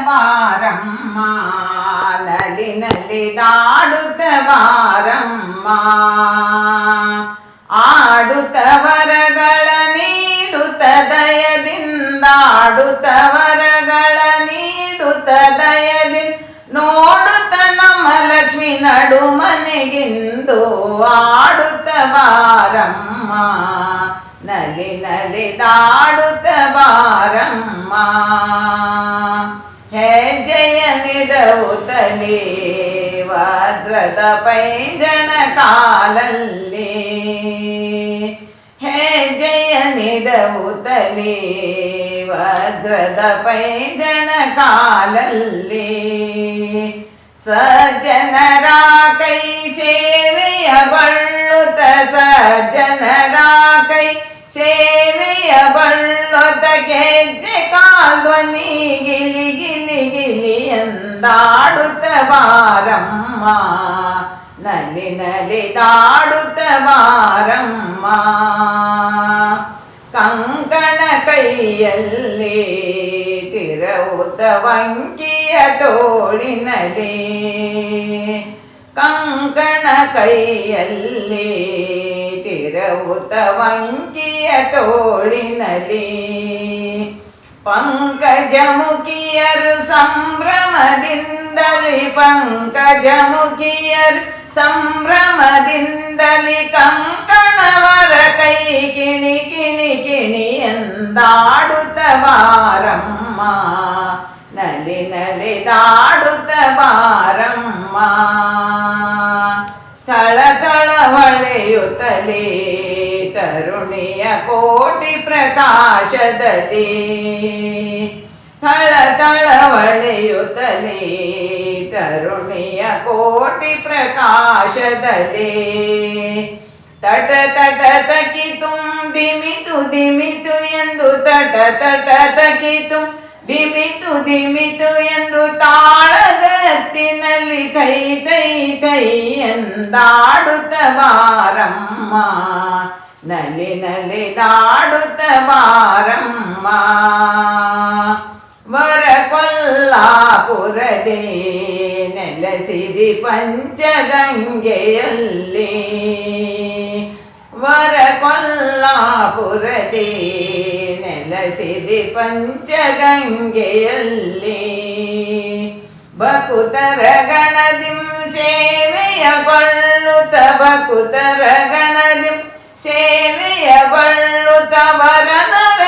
ಬಾರಮ್ಮ ನಲಿ ನಲಿದಾಡುತ್ತ ಬಾರಮ್ಮ ಆಡುತ್ತ ವರಗಳ ನೀಡುತ್ತ ದಯದಿಂದಾಡುತ್ತ ವರಗಳ ನೀಡುತ್ತ ದಯದಿಂದ ನೋಡುತ್ತ ನಮ್ಮ ಲಕ್ಷ್ಮಿ ನಡು ಮನೆಗಿಂದು ಆಡುತ್ತ ಬಾರಮ್ಮ ನಲಿ ನಲಿದಾಡುತ್ತ ಬಾರಮ್ಮ ಹೆಜ್ಜೆಯ ನಿಡವುತ್ತಲೇ ವಜ್ರದ ಪೈಂಜಣ ಕಾಲಲ್ಲಿ ಹೆಜ್ಜೆಯ ನಿಡವುತ್ತಲೇ ವಜ್ರದ ಪೈಂಜಣ ಕಾಲಲ್ಲಿ ಸಜ್ಜನರ ಕೈ ಸೇವೆಯಗೊಳ್ಳುತ್ತ ಸಜ್ಜನರ ಕೈ ಸೇವೆಯಗೊಳ್ಳುತ್ತ ಗೆಜ್ಜೆ ಕಾಲ್ಧ್ವನಿ ಗಿಲಿ ಗಿಲಿ ಗಿಲಿ ಎಂದಾಡುತ್ತ ಬಾರಮ್ಮ ನಲಿ ನಲಿದಾಡುತ್ತ ಬಾರಮ್ಮ ಕಂಕಣ ಕೈಯಲ್ಲಿ ತಿರುವುತ್ತ ವಂಕಿಯ ತೋಳಿನಲಿ ಕಂಕಣ ಕೈಯಲ್ಲಿ ತಿರುವುತ್ತ ವಂಕಿಯ ತೋಳಿನಲಿ ಪಂಕಜಮುಖಿಯರು ಸಂಭ್ರಮದಿಂದಲಿ ಪಂಕಜಮುಖಿಯರು ಸಂಭ್ರಮದಿಂದಲಿ ಕಂಕಣವರ ಕೈ ಕಿಣಿ ಕಿಣಿ ಕಿಣಿ ಎಂದಾಡುತ್ತ ಬಾರಮ್ಮ ನಲಿ ನಲಿದಾಡುತ್ತ ಬಾರಮ್ಮ ತಳ ತಳ ಹೊಳೆಯುತ್ತಲೇ ತರುಣಿಯ ಕೋಟಿ ಪ್ರಕಾಶದಲ್ಲಿ ಥಳ ಥಳ ಹೊಳೆಯುತ್ತಲೇ ತರುಣಿಯ ಕೋಟಿ ಪ್ರಕಾಶದಲ್ಲಿ ತಟ ತಟ ತಕಿತು ದಿಮಿತು ದಿಮಿತು ಎಂದು ತಟ ತಟ ತಕಿತು ದಿಮಿತು ದಿಮಿತು ಎಂದು ತಾಳಗತ್ತಿನಲ್ಲಿ ಥೈ ಥೈ ಥೈ ಎಂದಾಡುತ್ತ ಬಾರಮ್ಮ ನಲಿ ನಲಿದಾಡುತ್ತ ಬಾರಮ್ಮ ವರ ಕೊಲ್ಲಾಪುರದೇ ನೆಲೆಸಿದಿ ಪಂಚಗಂಗೆಯಲ್ಲಿ ವರ ಕೊಲ್ಲಾಪುರದೇ ನೆಲೆಸಿದಿ ಪಂಚಗಂಗೆಯಲ್ಲಿ ಬಕುತರ ಗಣದಿಂ ಸೇವೆಯಗೊಳ್ಳುತ್ತ ಬಕುತರ ಗಣದಿಂ ಸೇವೆಯಗೊಳ್ಳುತ್ತ ವರನರ